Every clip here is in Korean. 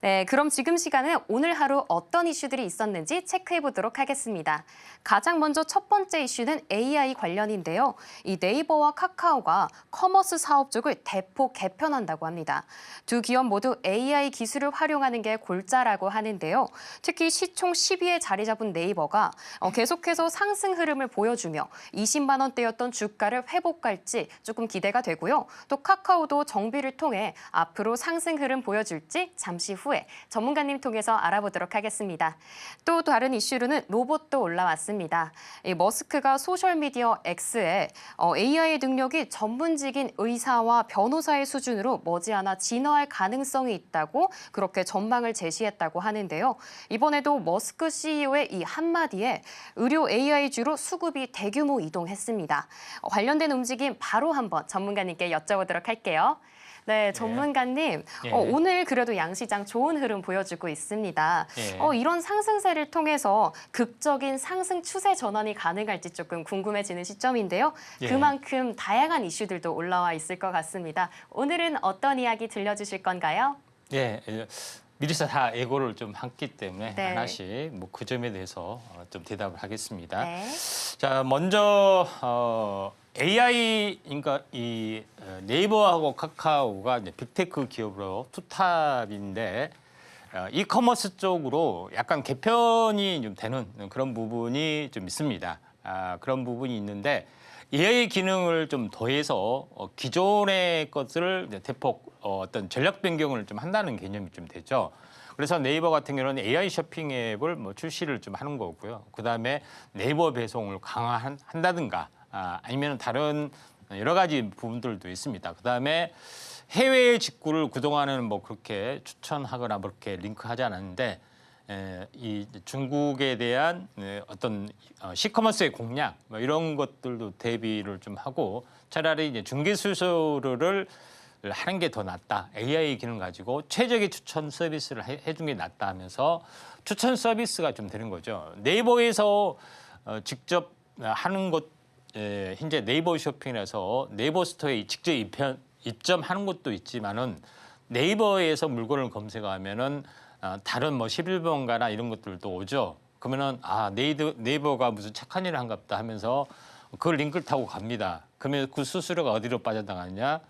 네, 그럼 지금 시간은 오늘 하루 어떤 이슈들이 있었는지 체크해 보도록 하겠습니다. 가장 먼저 첫 번째 이슈는 AI 관련인데요. 이 네이버와 카카오가 커머스 사업 쪽을 대폭 개편한다고 합니다. 두 기업 모두 AI 기술을 활용하는 게 골자라고 하는데요. 특히 시총 10위에 자리 잡은 네이버가 계속해서 상승 흐름을 보여주며 20만 원대였던 주가를 회복할지 조금 기대가 되고요. 또 카카오도 정비를 통해 앞으로 상승 흐름 보여줄지 잠시 후에 전문가님 통해서 알아보도록 하겠습니다. 또 다른 이슈로는 로봇도 올라왔습니다. 이 머스크가 소셜미디어 X에 AI 능력이 전문직인 의사와 변호사의 수준으로 머지않아 진화할 가능성이 있다고 그렇게 전망을 제시했다고 하는데요. 이번에도 머스크 CEO의 이 한마디에 의료 AI주로 수급이 대규모 이동했습니다. 관련된 움직임 바로 한번 전문가님께 여쭤보도록 할게요. 네, 전문가님. 예. 오늘 그래도 양시장 좋은 흐름 보여주고 있습니다. 예. 이런 상승세를 통해서 극적인 상승 추세 전환이 가능할지 조금 궁금해지는 시점인데요. 예. 그만큼 다양한 이슈들도 올라와 있을 것 같습니다. 오늘은 어떤 이야기 들려주실 건가요? 예, 미리서 다 예고를 좀 했기 때문에 네. 하나씩 뭐 그 점에 대해서 좀 대답을 하겠습니다. 네. 자, 먼저 AI 그러니까 이 네이버하고 카카오가 이제 빅테크 기업으로 투탑인데 이커머스 쪽으로 약간 개편이 좀 되는 그런 부분이 좀 있습니다. 그런 부분이 있는데 AI 기능을 좀 더해서 기존의 것을 이제 대폭 어떤 전략 변경을 좀 한다는 개념이 좀 되죠. 그래서 네이버 같은 경우는 AI 쇼핑 앱을 뭐 출시를 좀 하는 거고요. 그다음에 네이버 배송을 강화한다든가 아니면 다른 여러 가지 부분들도 있습니다. 그다음에 해외 직구를 그동안은 뭐 그렇게 추천하거나 뭐 그렇게 링크하지 않았는데 이 중국에 대한 어떤 시커머스의 공략 뭐 이런 것들도 대비를 좀 하고 차라리 이제 중개 수수료를 하는 게 더 낫다. AI 기능 가지고 최적의 추천 서비스를 해준 게 낫다 하면서 추천 서비스가 좀 되는 거죠. 네이버에서 직접 하는 것 현재 네이버 쇼핑에서 네이버 스토어에 직접 입점하는 것도 있지만은 네이버에서 물건을 검색하면은 다른 뭐 11번가나 이런 것들도 오죠. 그러면은 네이버가 무슨 착한 일을 한갑다 하면서 그 링크를 타고 갑니다. 그러면 그 수수료가 어디로 빠져나가느냐?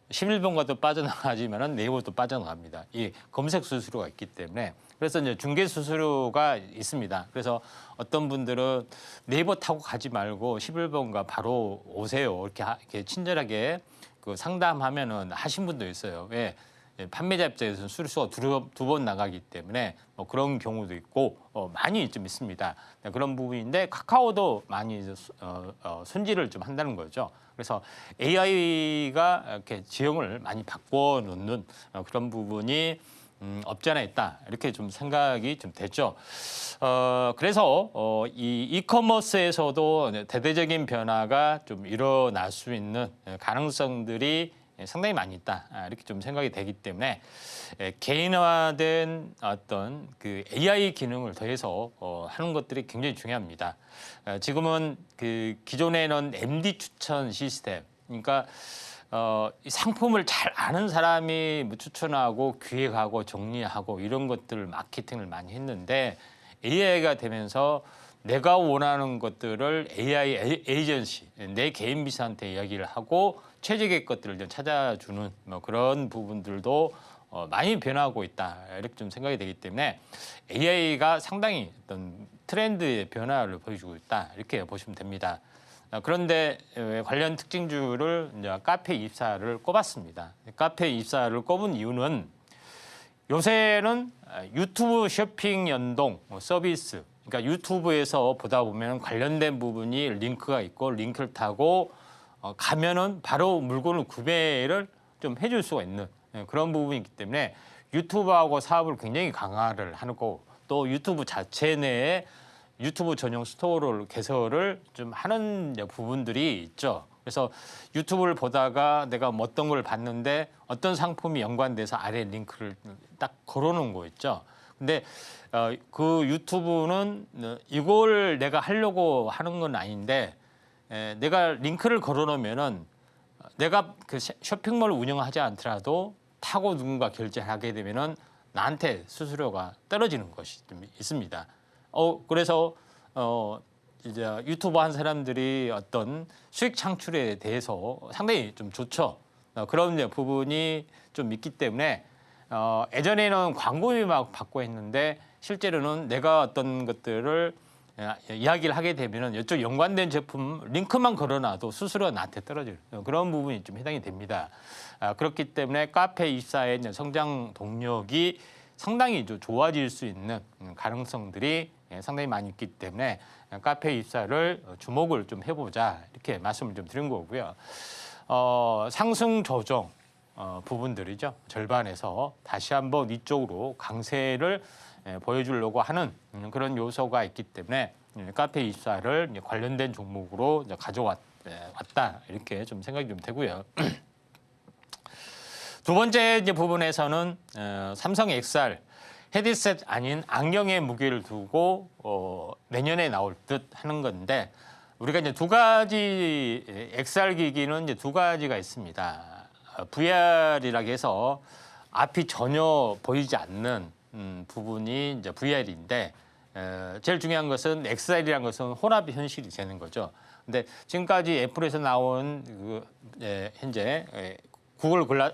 11번가도 빠져나가지만은 네이버도 빠져나갑니다. 이 검색 수수료가 있기 때문에 그래서 이제 중개 수수료가 있습니다. 그래서 어떤 분들은 네이버 타고 가지 말고 11번가 바로 오세요. 이렇게 친절하게 그 상담하면은 하신 분도 있어요. 왜? 판매자 입장에서는 수수료가 두 번 나가기 때문에 뭐 그런 경우도 있고 많이 좀 있습니다. 그런 부분인데 카카오도 많이 손질을 좀 한다는 거죠. 그래서 AI가 이렇게 지형을 많이 바꿔놓는 그런 부분이 없지 않아 있다 이렇게 좀 생각이 좀 되죠. 그래서 이 이커머스에서도 대대적인 변화가 좀 일어날 수 있는 가능성들이 상당히 많이 있다 이렇게 좀 생각이 되기 때문에 개인화된 어떤 그 AI 기능을 더해서 하는 것들이 굉장히 중요합니다. 지금은 그 기존에는 MD 추천 시스템, 그러니까 이 상품을 잘 아는 사람이 뭐 추천하고 기획하고 정리하고 이런 것들을 마케팅을 많이 했는데 AI가 되면서 내가 원하는 것들을 AI 에이전시, 내 개인 비서한테 이야기를 하고 최적의 것들을 좀 찾아주는 뭐 그런 부분들도 많이 변화하고 있다 이렇게 좀 생각이 되기 때문에 AI가 상당히 어떤 트렌드의 변화를 보여주고 있다 이렇게 보시면 됩니다. 그런데 관련 특징주를 이제 카페 입사를 꼽았습니다. 카페 입사를 꼽은 이유는 요새는 유튜브 쇼핑 연동 서비스, 그러니까 유튜브에서 보다 보면 관련된 부분이 링크가 있고 링크를 타고 가면은 바로 물건을 구매를 좀 해줄 수가 있는 그런 부분이 있기 때문에 유튜브하고 사업을 굉장히 강화를 하고 또 유튜브 자체 내에 유튜브 전용 스토어를 개설을 좀 하는 부분들이 있죠. 그래서 유튜브를 보다가 내가 뭐 어떤 걸 봤는데 어떤 상품이 연관돼서 아래 링크를 딱 걸어놓은 거 있죠. 근데 그 유튜브는 이걸 내가 하려고 하는 건 아닌데 내가 링크를 걸어놓으면은 내가 그 쇼핑몰을 운영하지 않더라도 타고 누군가 결제하게 되면은 나한테 수수료가 떨어지는 것이 좀 있습니다. 그래서 이제 유튜브 한 사람들이 어떤 수익 창출에 대해서 상당히 좀 좋죠. 그런 이제 부분이 좀 있기 때문에 예전에는 광고비 막 받고 했는데 실제로는 내가 어떤 것들을 이야기를 하게 되면은 이쪽 연관된 제품 링크만 걸어놔도 수수료가 나한테 떨어질 그런 부분이 좀 해당이 됩니다. 그렇기 때문에 카페24의 성장 동력이 상당히 좀 좋아질 수 있는 가능성들이 상당히 많이 있기 때문에 카페24를 주목을 좀 해보자 이렇게 말씀을 좀 드린 거고요. 상승 조정 부분들이죠. 절반에서 다시 한번 이쪽으로 강세를 보여주려고 하는 그런 요소가 있기 때문에 카페24를 관련된 종목으로 가져왔다 이렇게 좀 생각이 좀 되고요. 두 번째 이제 부분에서는 삼성 XR 헤드셋 아닌 안경에 무게를 두고 내년에 나올 듯 하는 건데 우리가 이제 두 가지 XR 기기는 이제 두 가지가 있습니다. VR이라고 해서 앞이 전혀 보이지 않는 부분이 이제 VR인데 제일 중요한 것은 XR이라는 것은 혼합 현실이 되는 거죠. 근데 지금까지 애플에서 나온 현재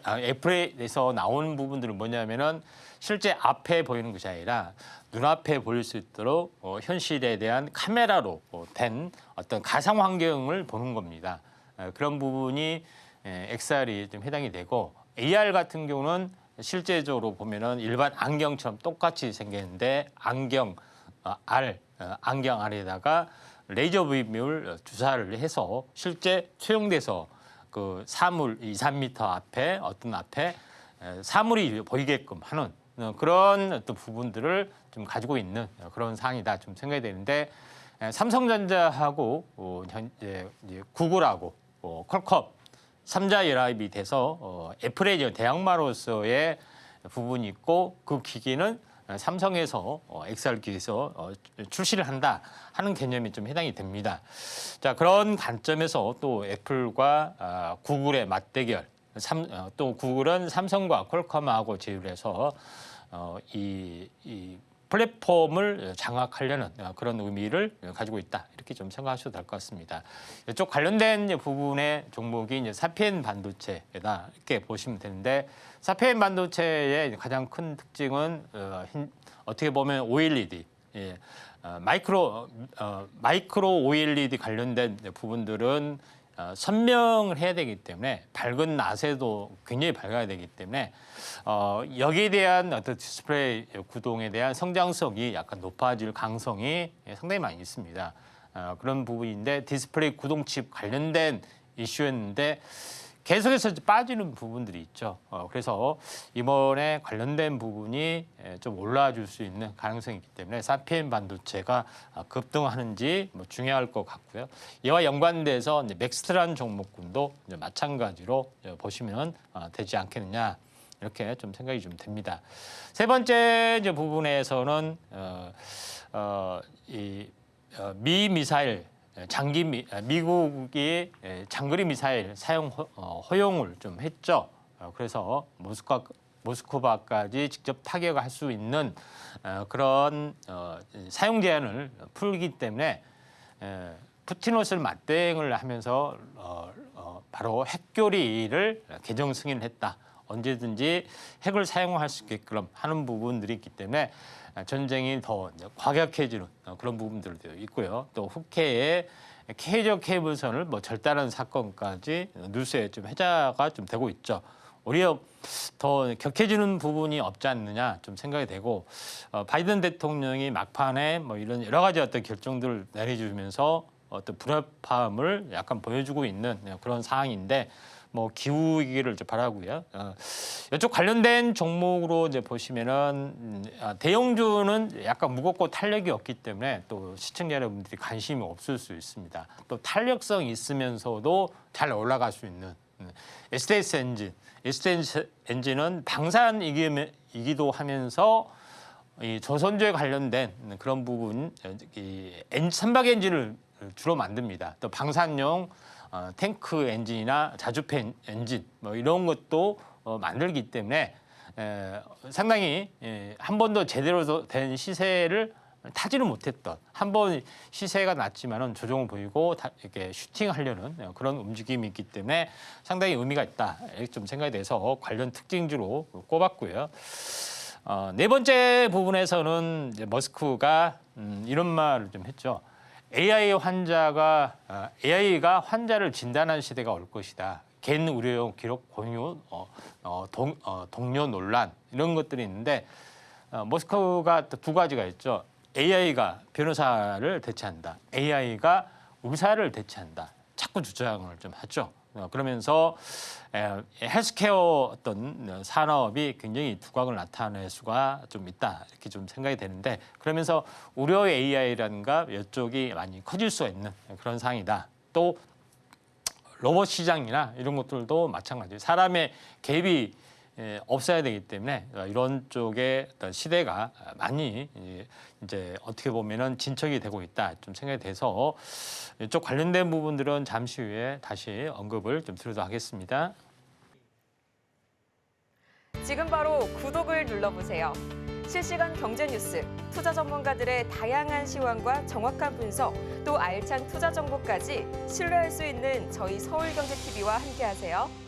애플에서 나온 부분들은 뭐냐면은 실제 앞에 보이는 것이 아니라 눈앞에 보일 수 있도록 현실에 대한 카메라로 된 어떤 가상 환경을 보는 겁니다. 그런 부분이 XR이 좀 해당이 되고 AR 같은 경우는 실제적으로 보면은 일반 안경처럼 똑같이 생겼는데 안경 알에다가 레이저 빔을 주사를 해서 실제 투영돼서 그 사물 2, 3m 앞에 어떤 앞에 사물이 보이게끔 하는 그런 어떤 부분들을 좀 가지고 있는 그런 사항이다 좀 생각이 되는데 삼성전자하고 이제 구글하고 퀄컴 3자 연합이 돼서 애플의 대항마로서의 부분이 있고 그 기기는 삼성에서 XR 기기에서 출시를 한다 하는 개념이 좀 해당이 됩니다. 자 그런 관점에서 또 애플과 구글의 맞대결, 또 구글은 삼성과 퀄컴하고 제휴해서 이 플랫폼을 장악하려는 그런 의미를 가지고 있다 이렇게 좀 생각하셔도 될 것 같습니다. 이쪽 관련된 부분의 종목이 이제 사피엔 반도체다 이렇게 보시면 되는데 사피엔 반도체의 가장 큰 특징은 어떻게 보면 OLED, 마이크로 OLED 관련된 부분들은 선명을 해야 되기 때문에 밝은 낮에도 굉장히 밝아야 되기 때문에 여기에 대한 어떤 디스플레이 구동에 대한 성장성이 약간 높아질 가능성이 상당히 많이 있습니다. 그런 부분인데 디스플레이 구동칩 관련된 이슈였는데 계속해서 빠지는 부분들이 있죠. 그래서 이번에 관련된 부분이 좀 올라와 줄 수 있는 가능성이 있기 때문에 사피엔 반도체가 급등하는지 중요할 것 같고요. 이와 연관돼서 맥스트라는 종목군도 마찬가지로 보시면 되지 않겠느냐 이렇게 좀 생각이 좀 됩니다. 세 번째 부분에서는 미 미사일 미국이 장거리 미사일 사용 허용을 좀 했죠. 그래서 모스크바까지 직접 타격할 수 있는 그런 사용 제한을 풀기 때문에 푸틴옷을 맞대응을 하면서 바로 핵교리를 개정 승인했다. 언제든지 핵을 사용할 수 있게끔 하는 부분들이 있기 때문에 전쟁이 더 과격해지는 그런 부분들도 있고요. 또 국회에 K적 케이블선을 절단하는 사건까지 뉴스에 좀 회자가 좀 되고 있죠. 오히려 더 격해지는 부분이 없지 않느냐 좀 생각이 되고 바이든 대통령이 막판에 이런 여러 가지 어떤 결정들을 내려주면서 어떤 불협화음을 약간 보여주고 있는 그런 상황인데 기후 위기를 바라고요. 이쪽 관련된 종목으로 이제 보시면은 대형주는 약간 무겁고 탄력이 없기 때문에 또 시청자 여러분들이 관심이 없을 수 있습니다. 또 탄력성 있으면서도 잘 올라갈 수 있는 SDS 엔진은 방산이기도 하면서 이 조선주에 관련된 그런 부분, 선박 엔진을 주로 만듭니다. 또 방산용 탱크 엔진이나 자주팬 엔진 이런 것도 만들기 때문에 상당히 한 번도 제대로 된 시세를 타지는 못했던 한 번 시세가 낮지만은 조정을 보이고 이렇게 슈팅하려는 그런 움직임이 있기 때문에 상당히 의미가 있다 이렇게 좀 생각이 돼서 관련 특징주로 꼽았고요. 네 번째 부분에서는 이제 머스크가 이런 말을 좀 했죠. AI가 환자를 진단하는 시대가 올 것이다. 개인 의료용 기록 공유, 동료 논란 이런 것들이 있는데 머스크가 또 두 가지가 있죠. AI가 변호사를 대체한다. AI가 의사를 대체한다. 자꾸 주장을 좀 하죠. 그러면서 헬스케어 어떤 산업이 굉장히 두각을 나타낼 수가 좀 있다 이렇게 좀 생각이 되는데 그러면서 의료 AI라든가 이쪽이 많이 커질 수 있는 그런 상황이다. 또 로봇 시장이나 이런 것들도 마찬가지. 사람의 개입이 없어야 되기 때문에 이런 쪽의 어떤 시대가 많이 이제 어떻게 보면은 진척이 되고 있다 좀 생각이 돼서 이쪽 관련된 부분들은 잠시 후에 다시 언급을 좀 드리도록 하겠습니다. 지금 바로 구독을 눌러보세요. 실시간 경제 뉴스, 투자 전문가들의 다양한 시황과 정확한 분석, 또 알찬 투자 정보까지 신뢰할 수 있는 저희 서울경제TV와 함께하세요.